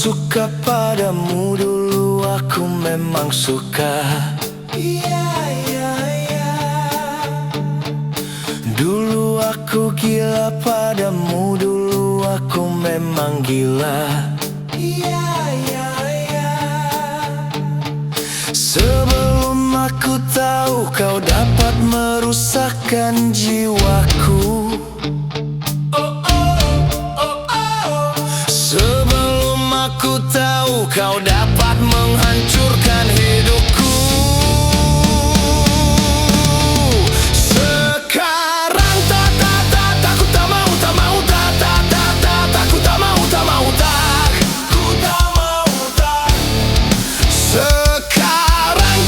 suka padamu, dulu aku memang suka. Dulu aku gila padamu, dulu aku memang gila. Sebelum aku tahu kau dapat merusakkan jiwaku. Sebelum aku tahu kau dapat menghancurkan hidupku. Sekarang aku tak mau, tak mau, aku tak mau, tak mau, aku tak mau, tak. Sekarang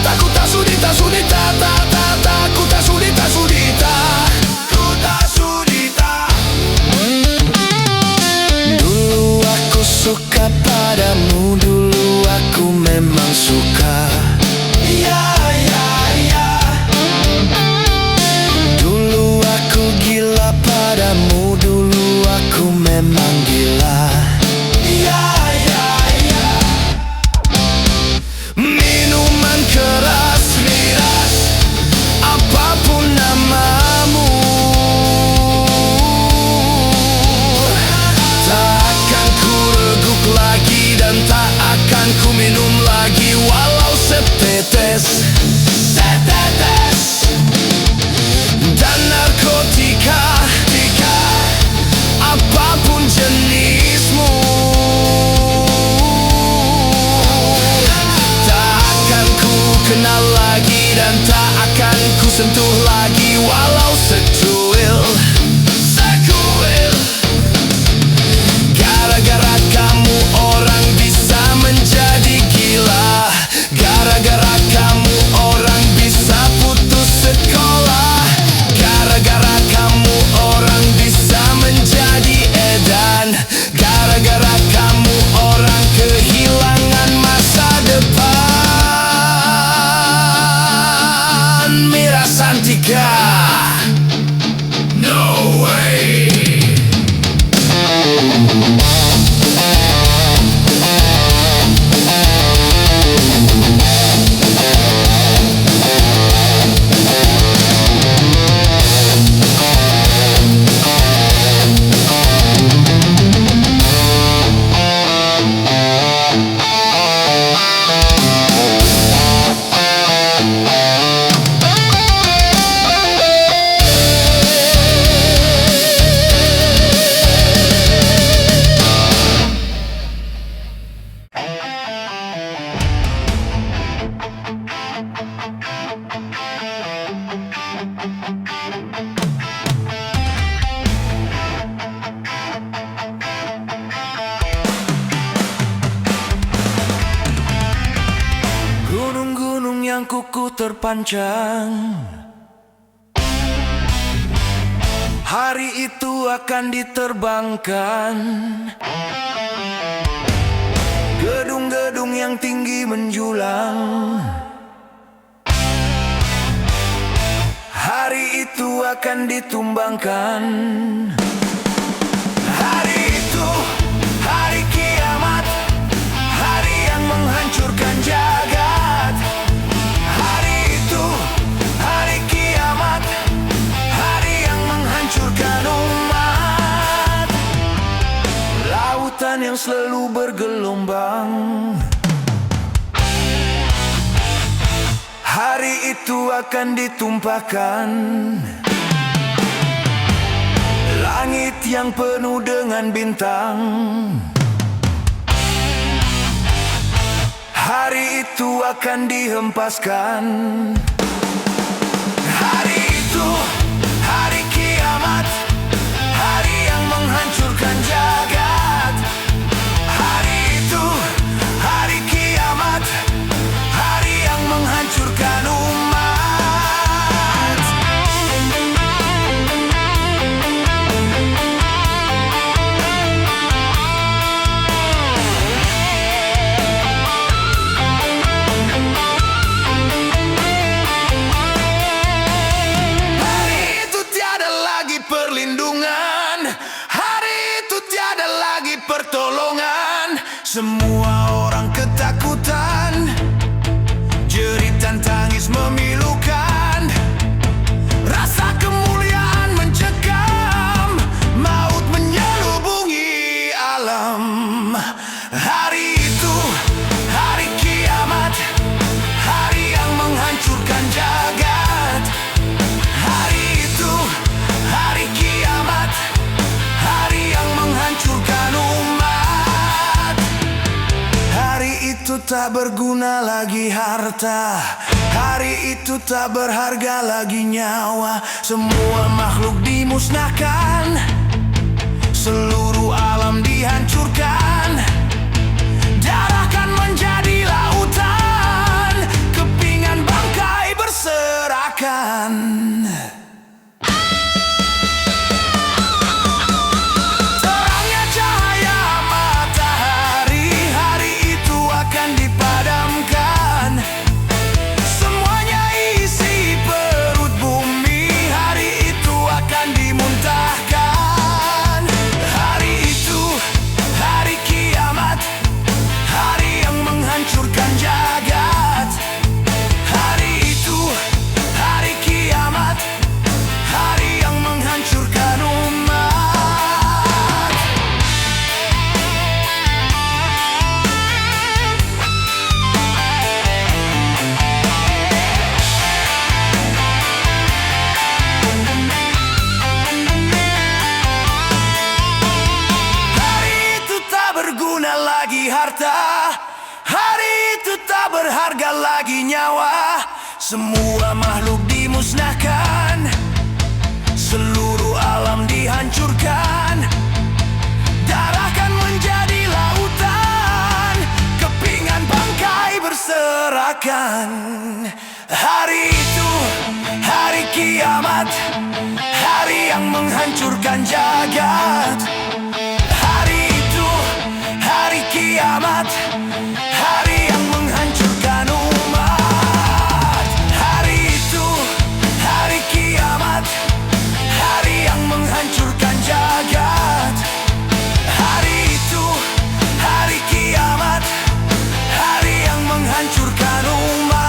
aku tak sudi, tak sudi, aku tak sudi, tak sudi, aku tak sudi, tak. Dulu aku suka padamu, dulu aku memang suka. Dulu aku gila padamu, dulu aku memang gila. Minuman keras, miras, apapun namamu, tak akan ku reguk lagi dan tak akan ku minum lagi, walau setetes, setetes. Dan narkotika, apapun jenismu, tak akan ku kenal lagi dan tak akan ku sentuh lagi, walau secuil, sekuil. Gara-gara kamu orang bisa menjadi gila. Gara-gara kamu orang bisa putus sekolah. Gara-gara kamu orang bisa menjadi edan. Gara-gara kamu orang kehilangan masa depan. Mira Santika, no way. Gunung-gunung yang kuku terpanjang, hari itu akan diterbangkan. Gedung-gedung yang tinggi menjulang, hari itu akan ditumbangkan. Hari itu, hari kiamat, hari yang menghancurkan jagat. Hari itu, hari kiamat, hari yang menghancurkan umat. Lautan yang selalu bergelombang, hari itu akan ditumpahkan. Langit yang penuh dengan bintang, hari itu akan dihempaskan. Hari itu, hari kiamat, hari yang menghancurkan jagat. Hari itu, hari kiamat, hari yang menghancurkan umat. Hari Semua orang ketakutan, jerit dan tangis memilukan. Rasa kemuliaan mencekam, maut menyelubungi alam. Hari itu, hari kiamat, hari yang menghancurkan jagat. Hari itu, hari kiamat, hari yang menghancurkan umat. Hari itu tak berguna lagi harta, hari itu tak berharga lagi nyawa. Semua makhluk dimusnahkan, seluruh alam dihancurkan. Darah kan menjadi lautan, kepingan bangkai berserakan. Terangnya cahaya matahari, hari itu akan dipadamkan. Semuanya isi perut bumi, hari itu akan dimuntahkan. Hari itu, hari kiamat, hari yang menghancurkan jagat. Hari itu, hari kiamat, hari yang menghancurkan umat. Hari itu tak berguna lagi harta, hari itu tak berharga lagi nyawa. Semua makhluk dimusnahkan, seluruh alam dihancurkan. Darah kan menjadi lautan, kepingan bangkai berserakan. Hari itu, hari kiamat, hari yang menghancurkan jagat. Hari itu, hari kiamat, hari yang menghancurkan umat. Hari itu, hari kiamat, hari yang menghancurkan jagat. Hari itu, hari kiamat, hari yang menghancurkan umat.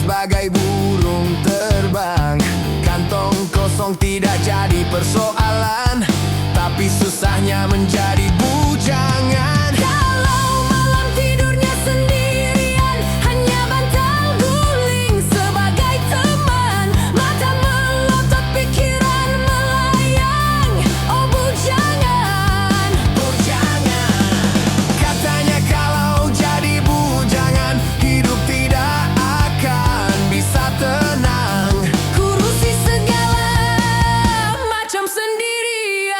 Bagai burung terbang, kantong kosong tidak jadi persoalan, tapi susahnya menjadi bujangan. Kalau malam tidurnya sendirian, hanya bantal guling sebagai teman. Mata melotot, pikiran melayang. Oh bujangan, bujangan. Katanya kalau jadi bujangan, hidup tidak akan bisa tenang. Kurusi segala macam sendirian.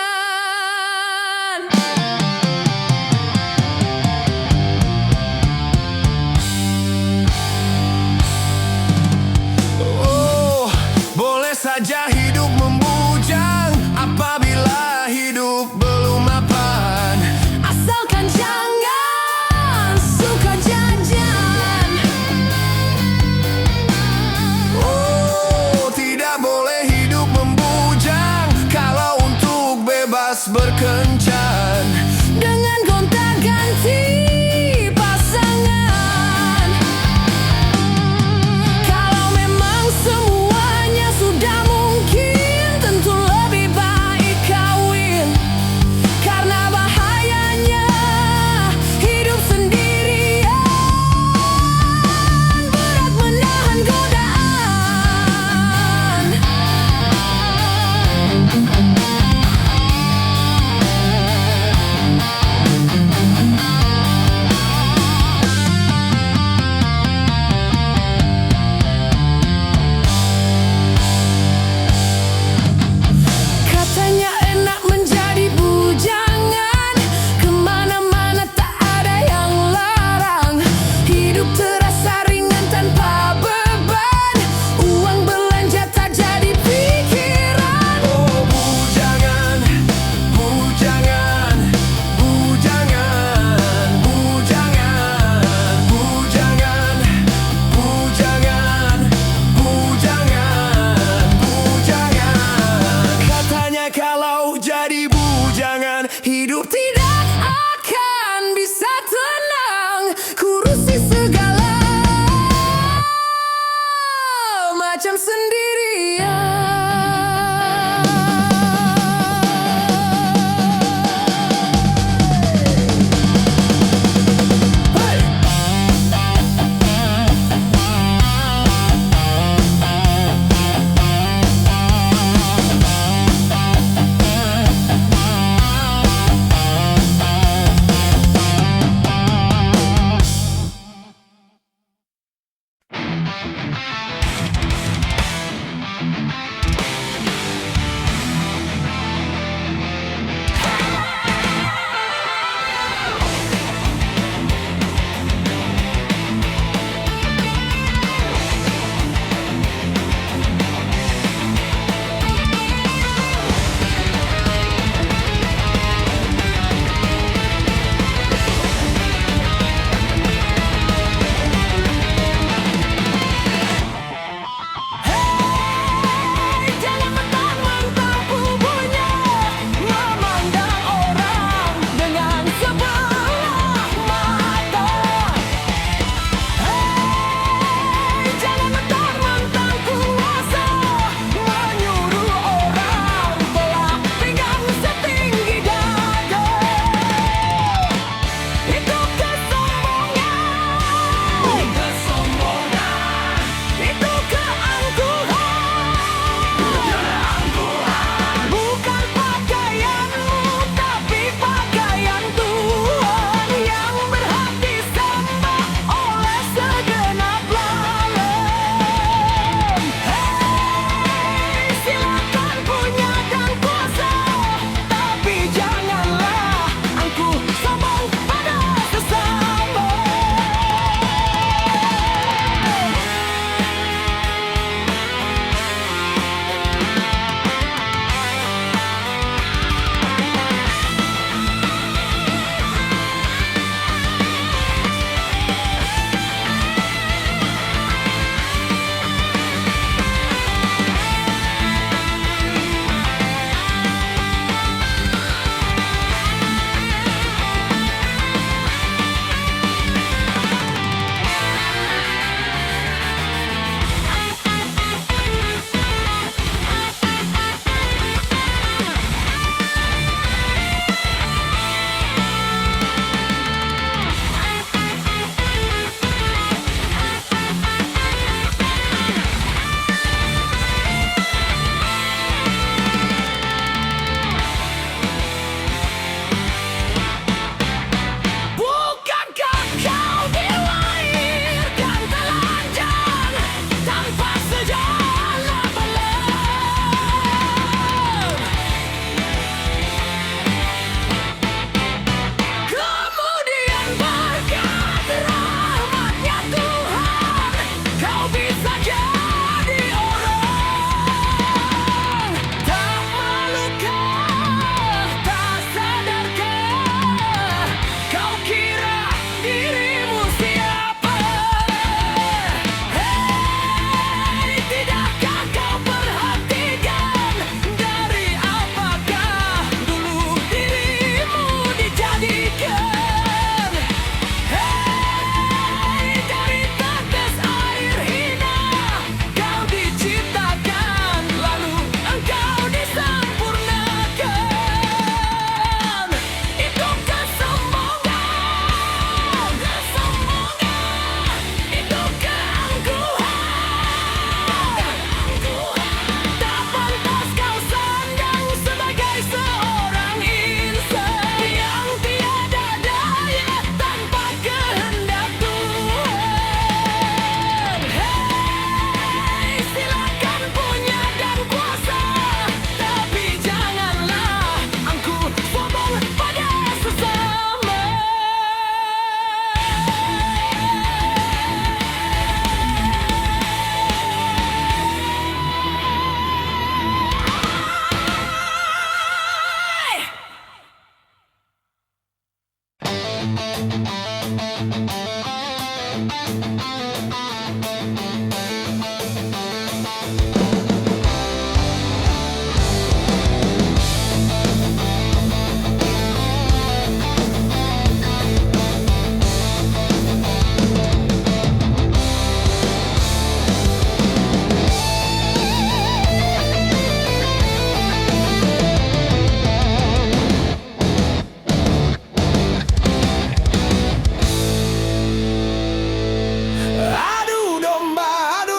Adu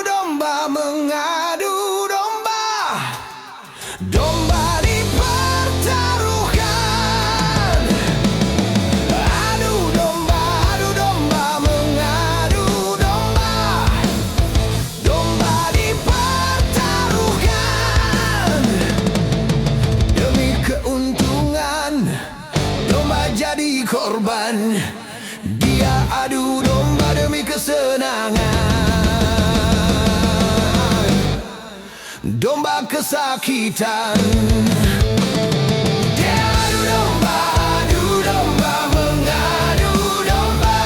domba mengadu domba. Domba dipertaruhkan. Adu domba mengadu domba. Domba dipertaruhkan. Demi keuntungan, domba jadi korban. Dia adu domba demi kesenangan. Domba kesakitan. Dia adu domba mengadu domba.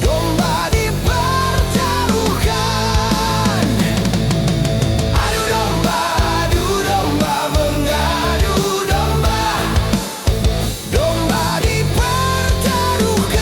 Domba dipertaruhkan. Adu domba mengadu domba. Domba dipertaruhkan.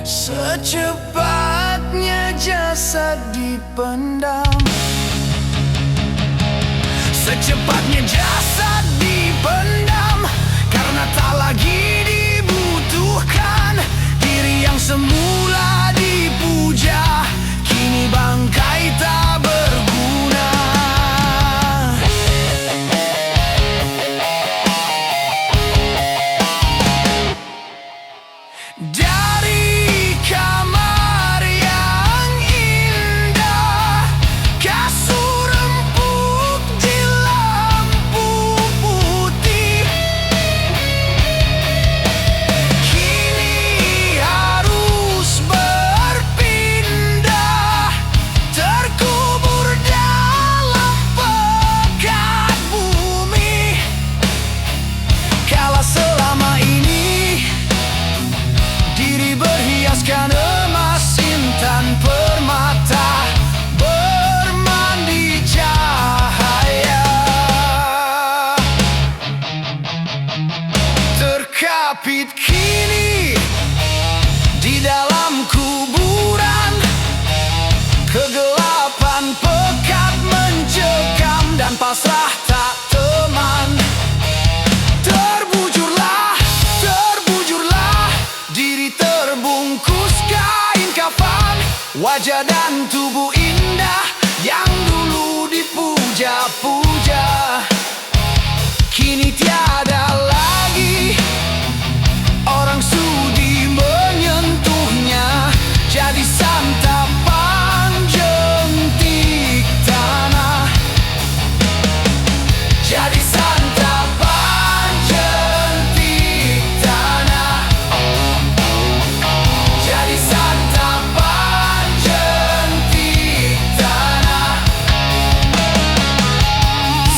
Secepatnya jasad dipendam, secepatnya jasad dipendam, karena tak lagi dibutuhkan. Diri yang semula dipuja, kini bangkai tak berguna. Dari kamar yang indah, kasur empuk di lampu putih, kini harus berpindah, terkubur dalam pekat bumi. Kala selama ini diri berhiaskan emas, intan permata, bermandi cahaya, terkapit kini di dalam kuburan. Kegelapan pekat mencekam dan pasrah tak teman. Terbujurlah, terbujurlah, diri terbungkus kain kafan. Wajah dan tubuh indah yang dulu dipuja-puja, kini tiada lagi orang sudi menyentuhnya. Jadi santapan jentik tanah, jadi santapan jentik tanah, jadi santapan jentik tanah.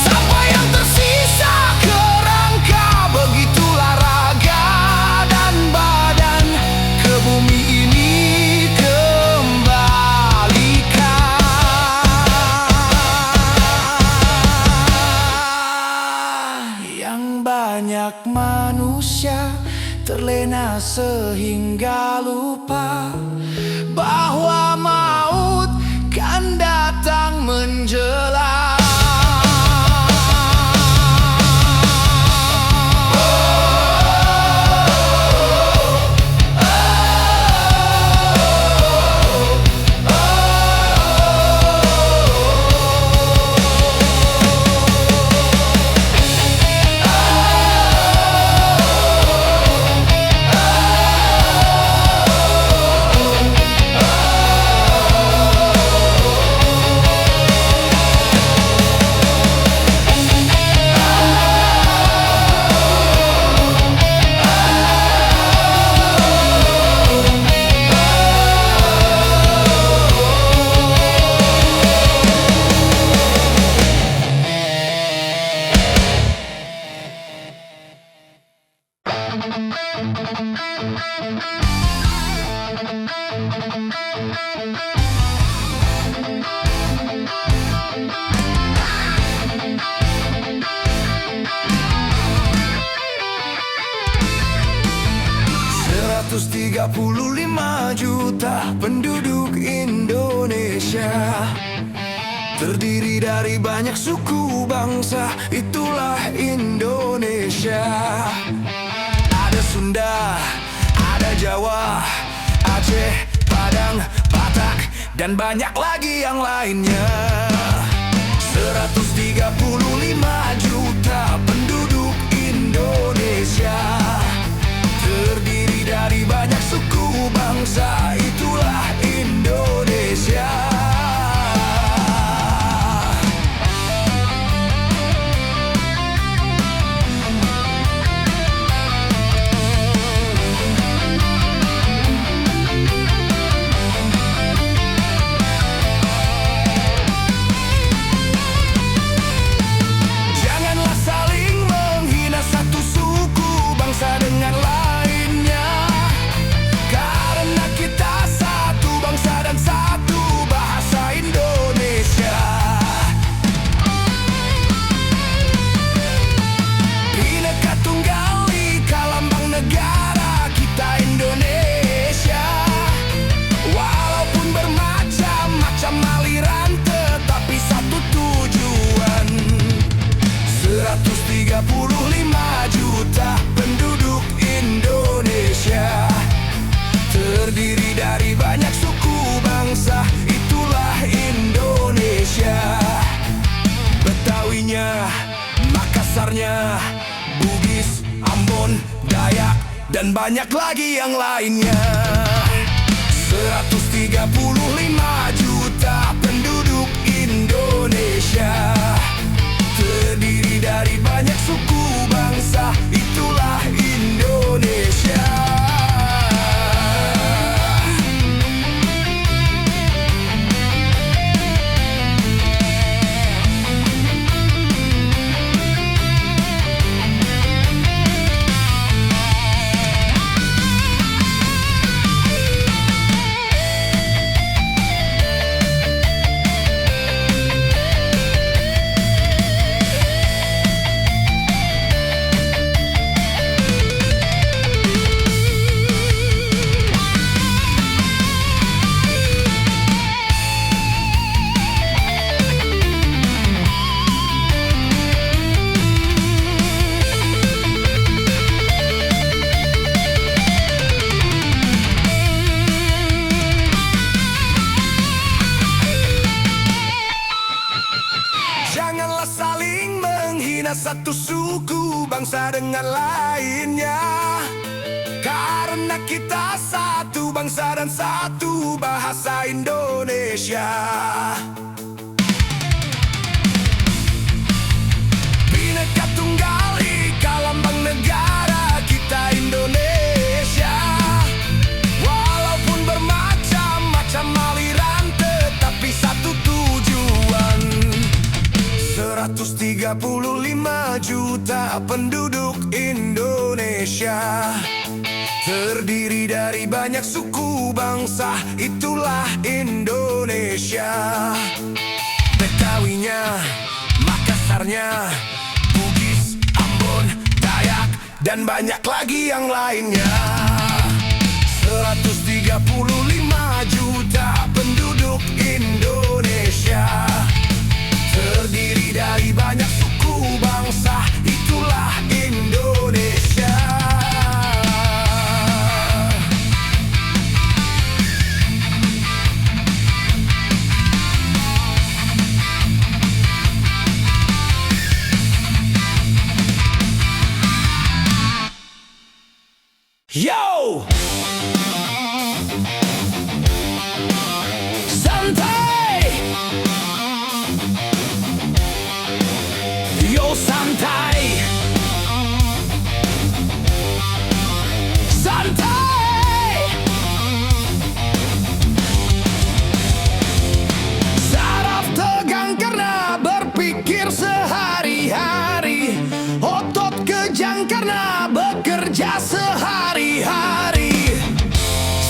Sampai yang tersisa kerangka, begitulah raga dan badan ke bumi ini kembalikan. Yang banyak manusia terlena sehingga lupa bahwa maut kan datang menjelang. "135 juta penduduk Indonesia, terdiri dari banyak suku bangsa, itulah Indonesia. Ada Sunda, ada Jawa, Aceh, Padang, Batak, dan banyak lagi yang lainnya. 135 juta penduduk Indonesia, terdiri dari banyak suku bangsa, itulah Indonesia. Janganlah saling menghina satu suku bangsa dengan lainnya. terdiri dari banyak suku bangsa, itulah Indonesia. Betawinya, Makassarnya, Bugis, Ambon, Dayak, dan banyak lagi yang lainnya. 135 juta penduduk Indonesia, terdiri dari banyak suku bangsa, itulah Indonesia. Janganlah saling menghina satu suku bangsa dengan lainnya, karena kita satu bangsa dan satu bahasa Indonesia. Bhinneka Tunggal Ika lambang negara kita Indonesia. Walaupun bermacam-macam aliran, tetapi satu tujuan. 135 juta penduduk Indonesia, terdiri dari banyak suku bangsa, itulah Indonesia. Betawinya, Makassarnya, Bugis, Ambon, Dayak, dan banyak lagi yang lainnya. 135 juta penduduk Indonesia, terdiri dari banyak suku bangsa, itulah Indonesia. Yo! Santai! Yo santai, santai. Saraf tegang karena berpikir sehari-hari, otot kejang karena bekerja sehari-hari.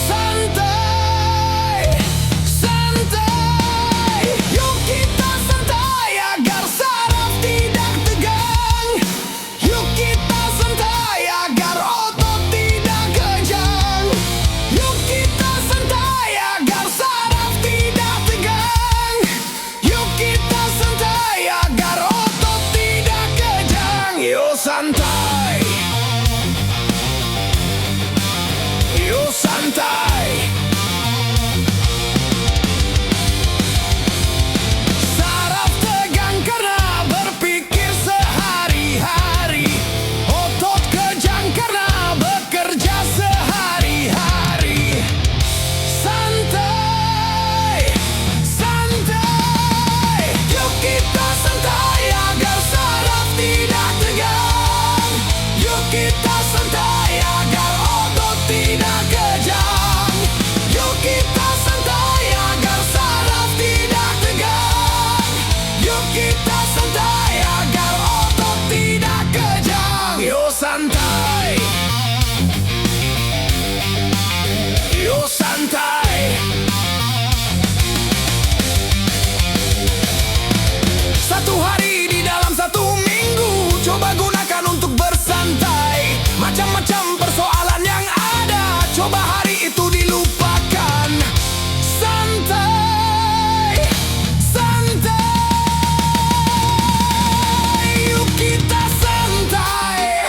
Santai, santai. Yuk kita santai agar saraf tidak tegang. Yuk kita santai agar otot tidak kejang. Yuk kita santai agar saraf tidak tegang. Yuk kita santai agar otot tidak kejang. Yo santai, yo santai. Saraf tegang karena berpikir sehari-hari, otot kejang karena bekerja sehari-hari. Santai, santai. Yuk kita santai agar saraf tidak tegang. Yuk kita santai agar otot tidak kejang. Yuk kita santai agar saraf tidak tegang. Yuk kita santai agar otot tidak kejang. Yo santai, yo santai. Satu hari di dalam satu minggu, coba gunakan untuk bersantai. Macam-macam persoalan yang ada, coba hari itu dilupakan. Santai, santai. Yuk kita santai.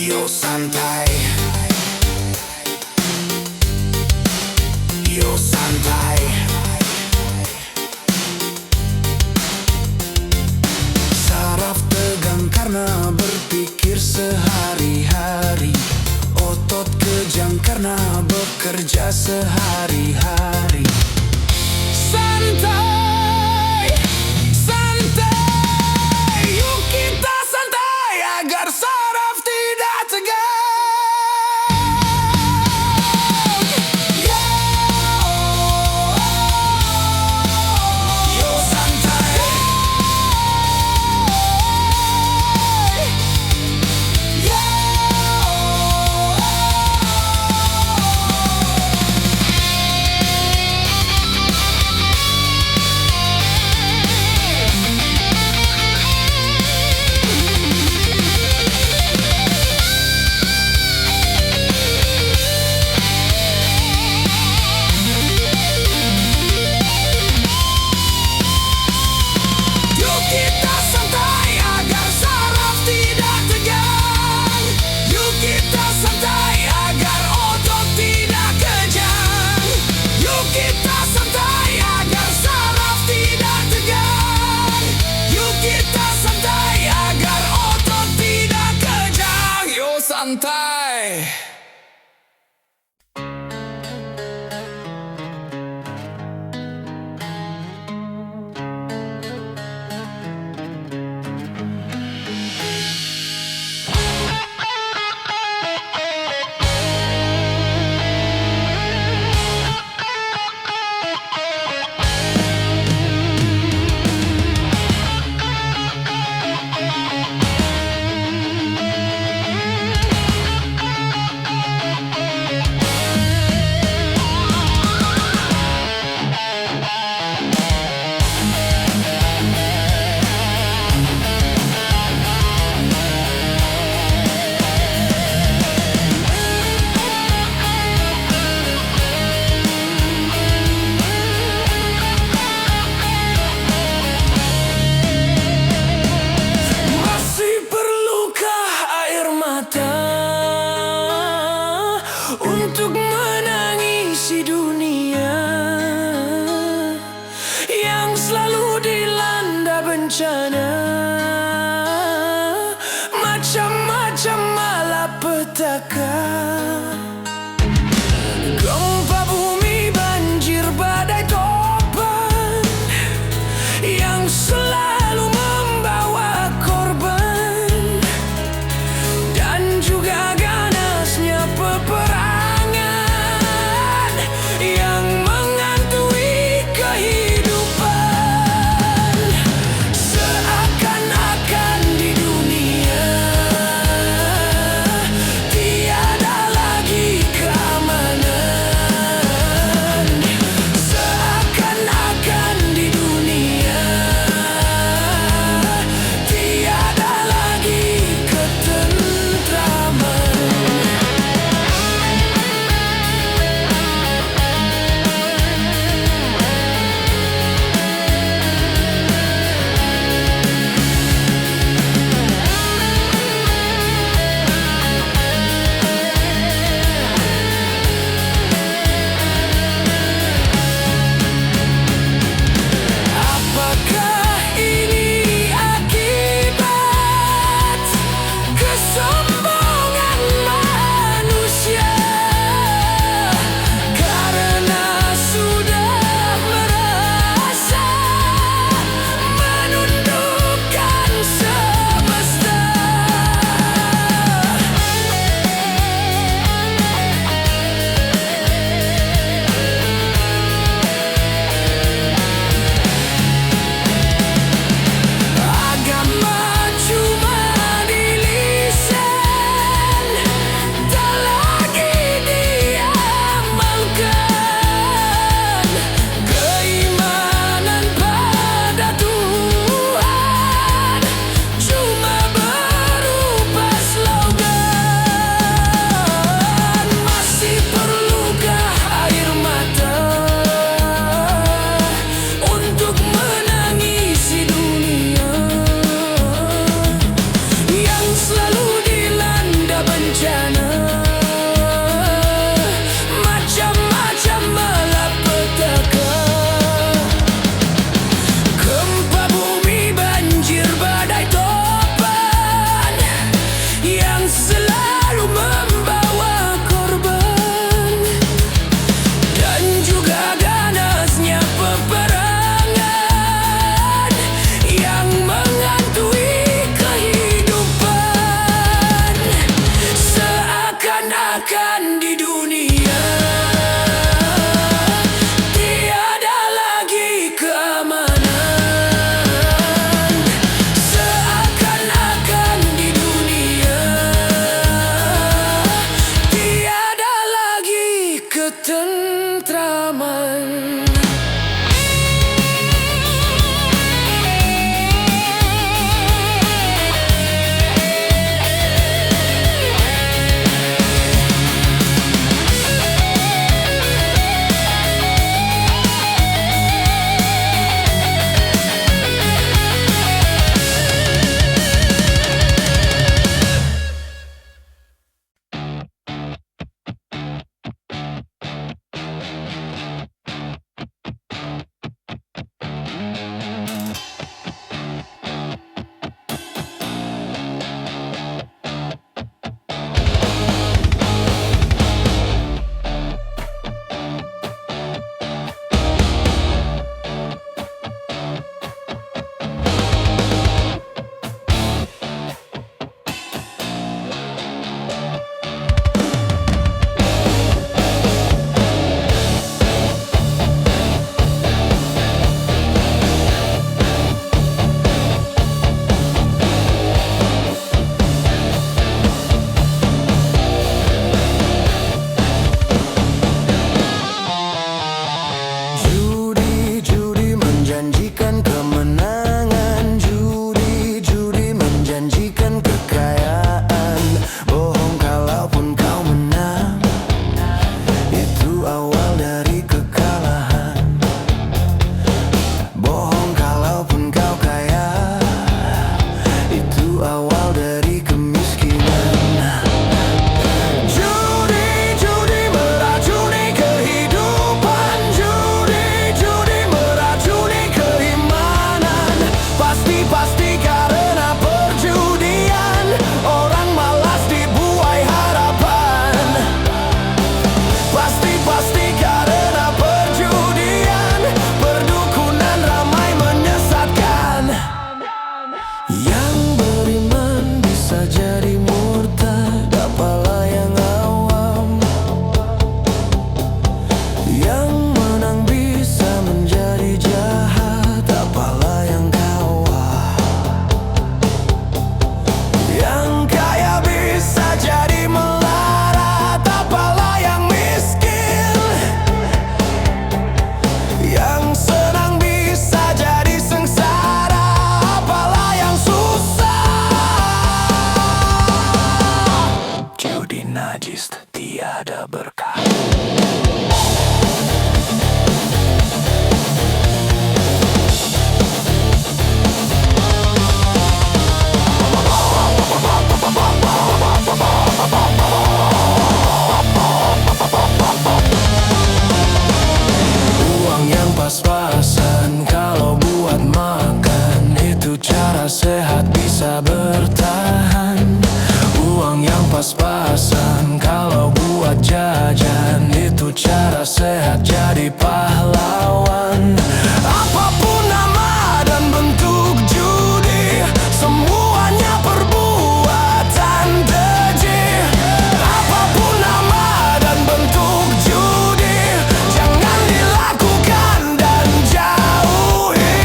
Yo santai, yo santai. Saraf tegang karena berpikir sehari-hari. Otot kejang karena bekerja sehari-hari. Santai, santai, yuk kita santai agar saraf tidak tegang. Yo santai, santai. tiada berkah. Uang yang pas-pasan kalau buat makan, itu cara sehat bisa bertahan. Uang yang pas-pasan kalau buat jajan, itu cara sehat jadi pahlawan. Apapun nama dan bentuk judi, semuanya perbuatan keji. Apapun nama dan bentuk judi, jangan dilakukan dan jauhi.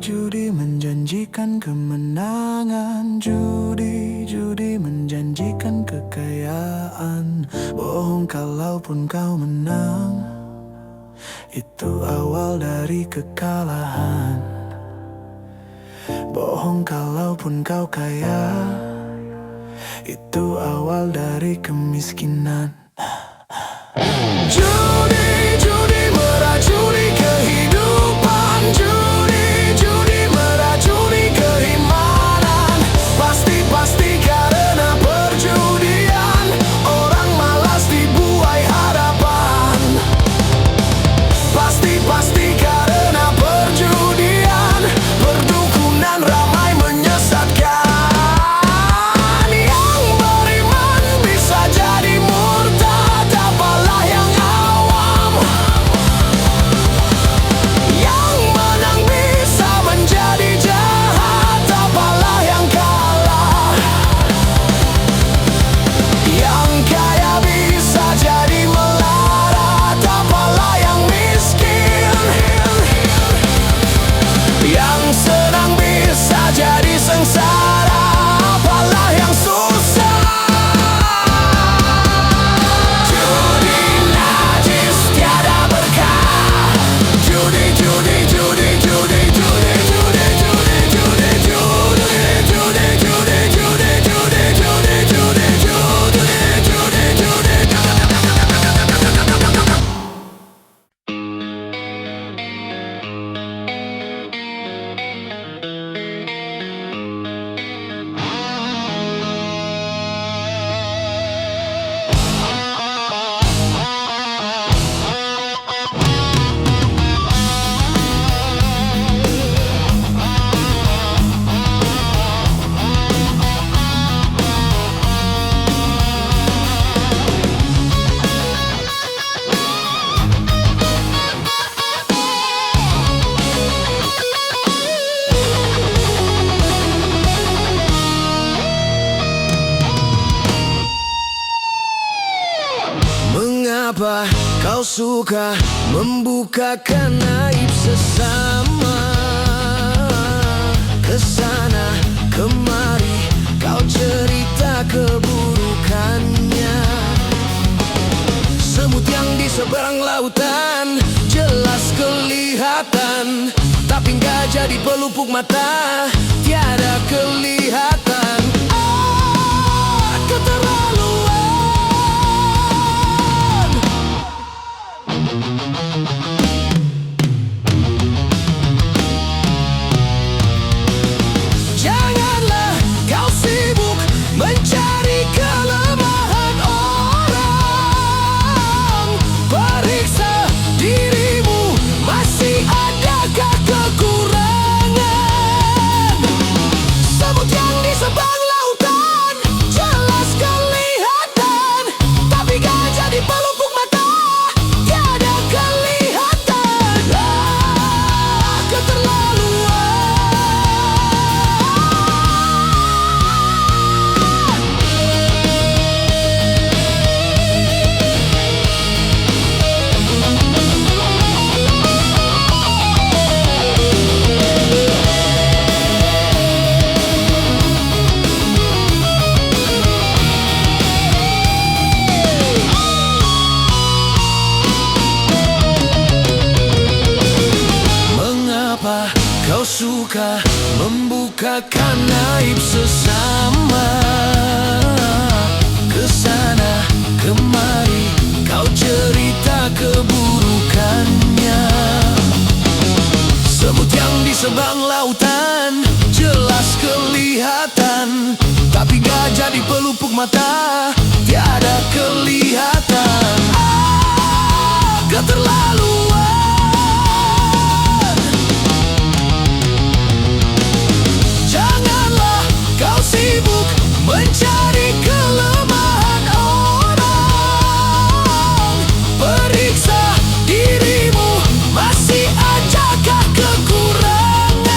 Judi menjanjikan kemenangan, judi menjanjikan kekayaan. Bohong kalaupun kau menang, itu awal dari kekalahan. Bohong kalaupun kau kaya, itu awal dari kemiskinan. Judi meracuni kehidupan, judi meracuni keimanan. Pasti karena perjudian, orang malas dibuai harapan. Pasti karena perjudian, perdukunan ramai menyesatkan. Yang beriman bisa jadi murtad, apalah yang awam. Yang menang bisa menjadi jahat, apalah yang kalah. Yang kaya bisa jadi melarat, apalah yang miskin. Yang senang bisa jadi sengsara, apalah yang susah. Judi najis tiada berkah. Judi Mengapa kau suka membukakan aib sesama? Kesana kemari kau cerita keburukannya. Semut yang di seberang lautan jelas kelihatan, tapi nggak jadi pelupuk mata, tiada kelihatan. Keterlaluan. Janganlah kau sibuk mencari kelemahan orang. Periksa dirimu, masih adakah kekurangan? Semut yang di suka membukakan aib sesama. Kesana kemari kau cerita keburukannya. Semut yang di seberang lautan jelas kelihatan, tapi gajah di pelupuk mata tiada kelihatan. Keterlaluan. Janganlah kau sibuk mencari kelemahan orang. Periksa dirimu, masih adakah kekurangan?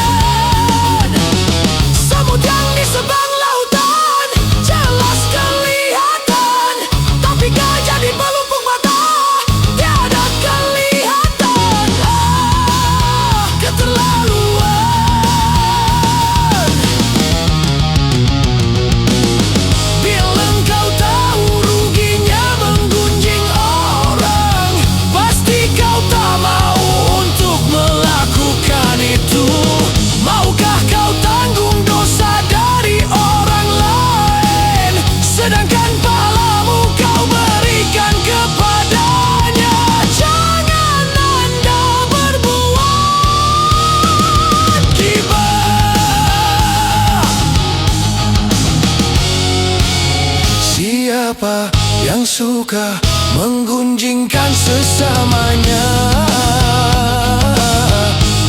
Semut yang di seberang lautan jelas kelihatan, tapi gajah di pelupuk mata tiada kelihatan. Keterlaluan. Bila engkau tahu ruginya menggunjing orang, pasti kau tak mau untuk melakukan itu. Maukah kau tanggung dosa dari orang lain, sedangkan pahlamu kau berikan kepadanya? Jangan Anda berbuat gibah. Siapa yang suka menggunjingkan sesamanya,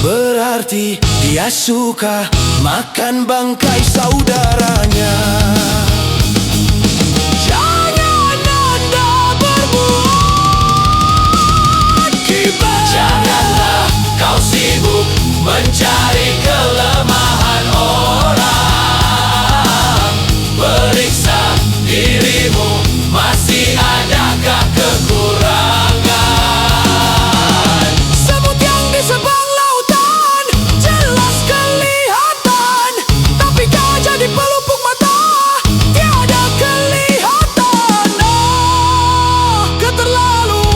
berarti dia suka makan bangkai saudaranya. Jangan Anda berbuat gibah. Janganlah kau sibuk mencari kelemahan orang. Periksa dirimu, masih adakah kekurangan? Semut yang di seberang lautan jelas kelihatan, tapi gajah di pelupuk mata tiada kelihatan. Keterlaluan.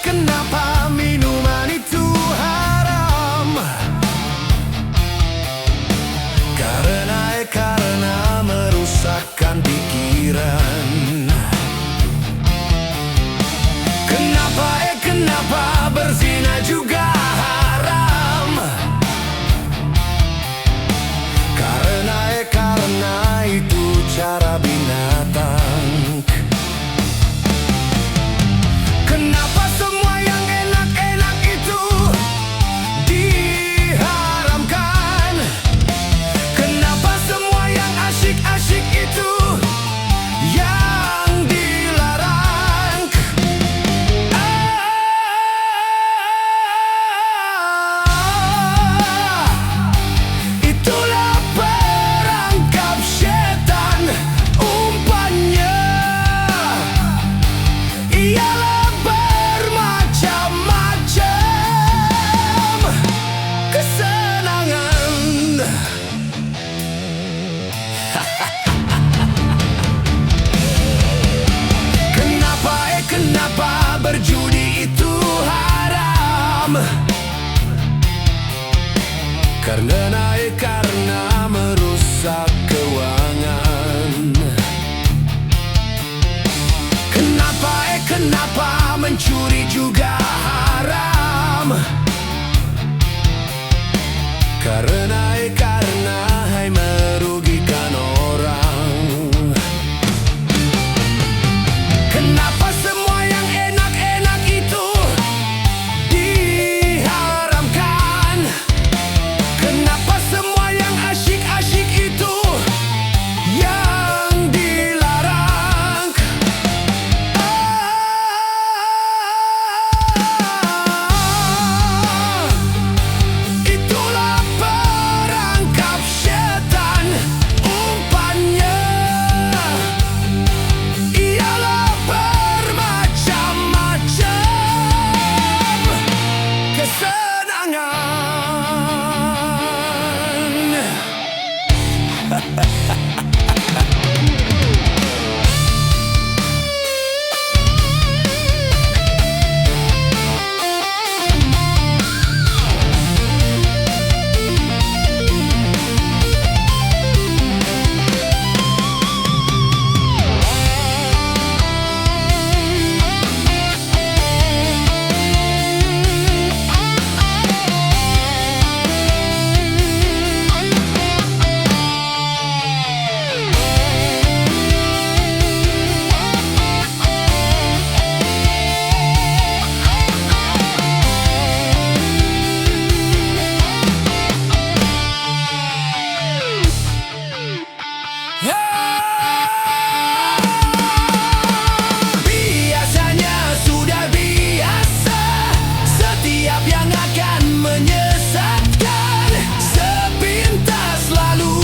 Kenapa minuman itu haram? Karena merusakkan pikiran. Kenapa berzina juga haram? Karena itu cara binatang. Kenapa semua yang enak-enak itu diharamkan? Kenapa semua yang asyik-asyik itu yang dilarang? Itulah perangkap setan, umpan Biasanya sudah biasa, setiap yang akan menyesatkan sepintas selalu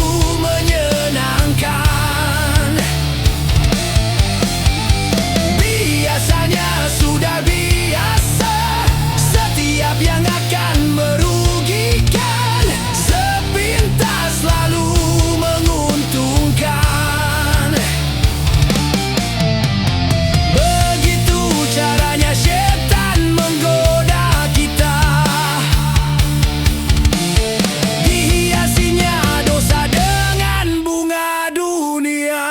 menyenangkan. Biasanya sudah biasa, setiap yang akan merugikan sepintas selalu menguntungkan. Begitu caranya setan menggoda kita, dihiasinya dosa dengan bunga dunia.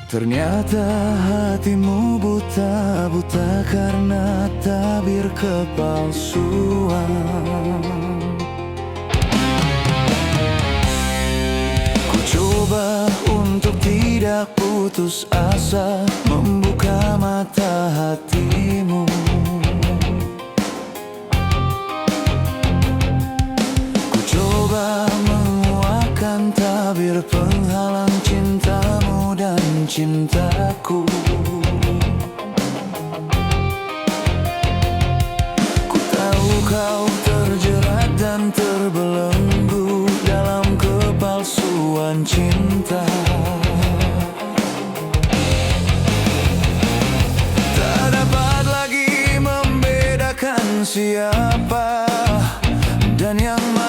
Ternyata hatimu buta-buta karena tabir kepalsuan. Ku coba untuk tidak putus asa, membuka mata hatimu. Ku coba menguatkan tabir penghalang cintamu dan cintaku. Ku tahu kau terjerat dan terbelenggu dalam kepalsuan cinta. Tak dapat lagi membedakan siapa dan yang mana.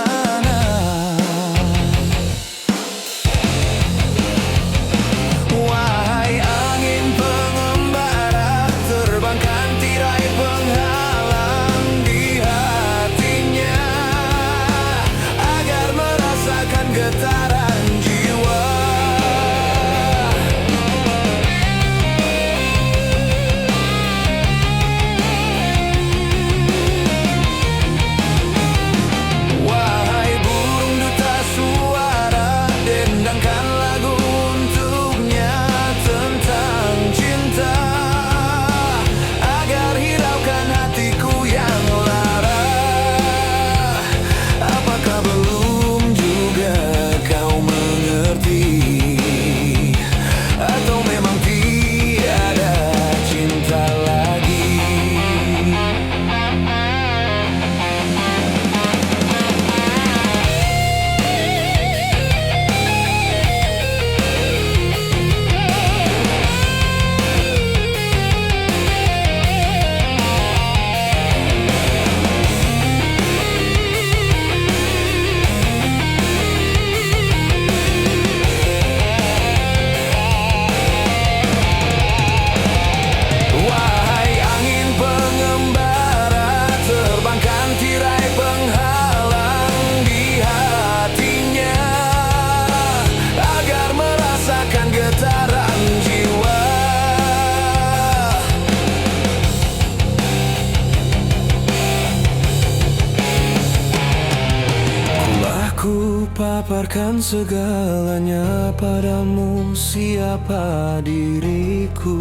Paparkan segalanya padamu, siapa diriku.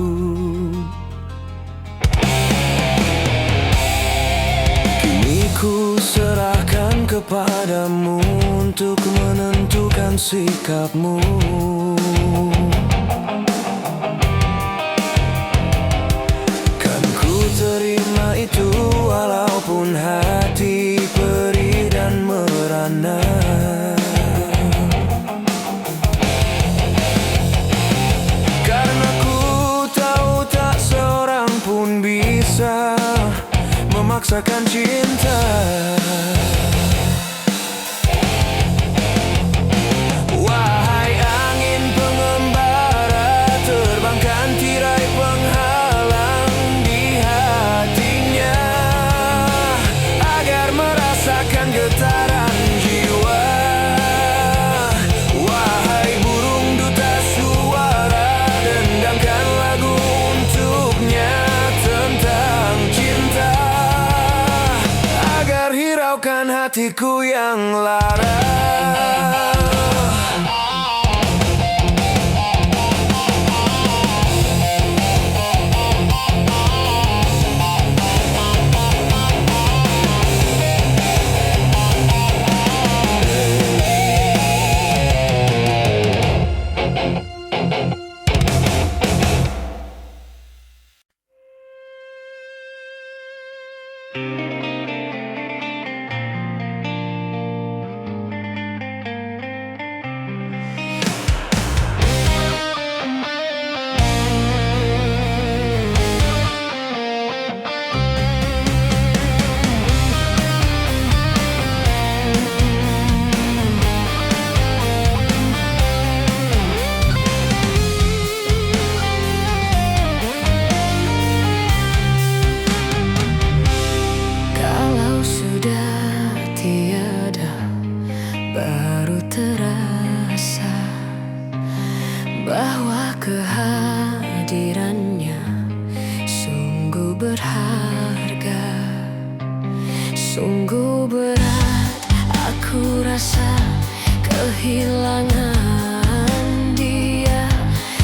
Kini ku serahkan kepadamu untuk menentukan sikapmu. memaksakan cinta. Wahai angin pengembara, terbangkan tirai penghalang di hatinya, agar merasakan getaran jiwa. Wahai burung duta suara, dendangkan lagu untuknya tentang cinta, agar hiraukan hatiku yang lara. Baru terasa bahwa kehadirannya sungguh berharga. Sungguh berat aku rasa kehilangan dia.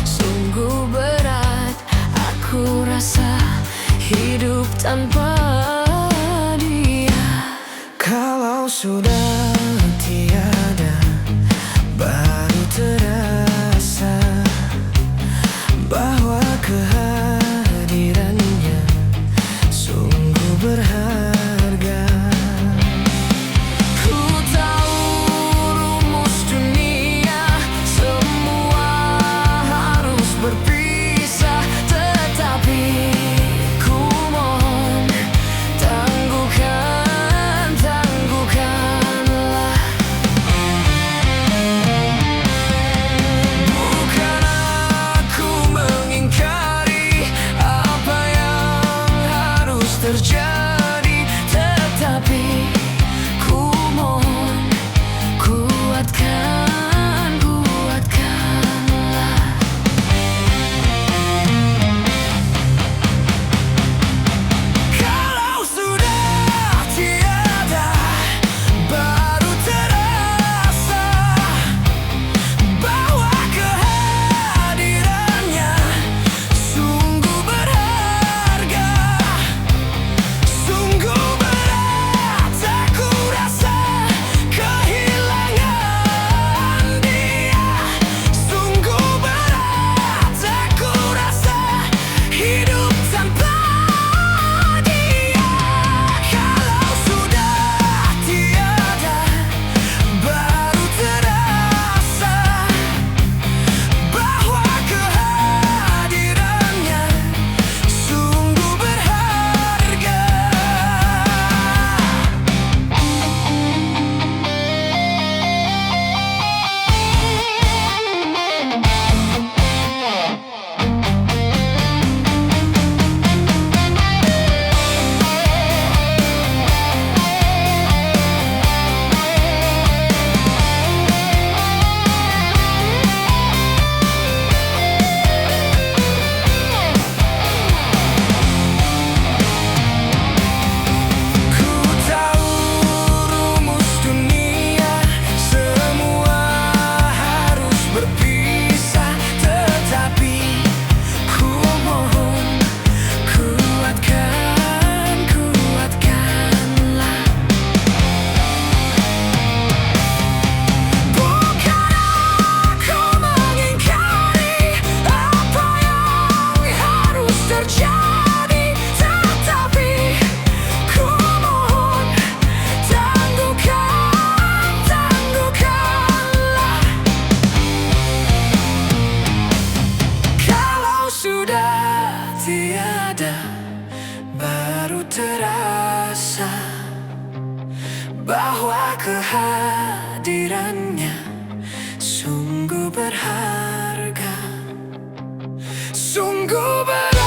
Sungguh berat aku rasa hidup tanpa dia. Kalau sudah tiada, baru terasa bahwa kehadirannya sungguh berharga. Ku tahu rumus dunia, semua harus berpisah, tetapi ku mohon tangguhkanlah. Bukan aku mengingkari apa yang harus terjadi, tetapi ku mohon kuatkanlah. Kalau sudah tiada, baru terasa bahwa kehadirannya sungguh berharga. Sungguh berat aku rasa kehilangan dia. Sungguh berat aku rasa hidup tanpa dia. Kalau sudah tiada, baru terasa bahwa kehadirannya sungguh berharga. Ku tahu rumus dunia, semua harus berpisah, tetapi ku mohon kuatkanlah. Bukan aku mengingkari apa yang harus terjadi, tetapi ku mohon tangguhkanlah. Kalau sudah tiada, baru terasa merasa bahwa kehadirannya sungguh berharga, sungguh berharga.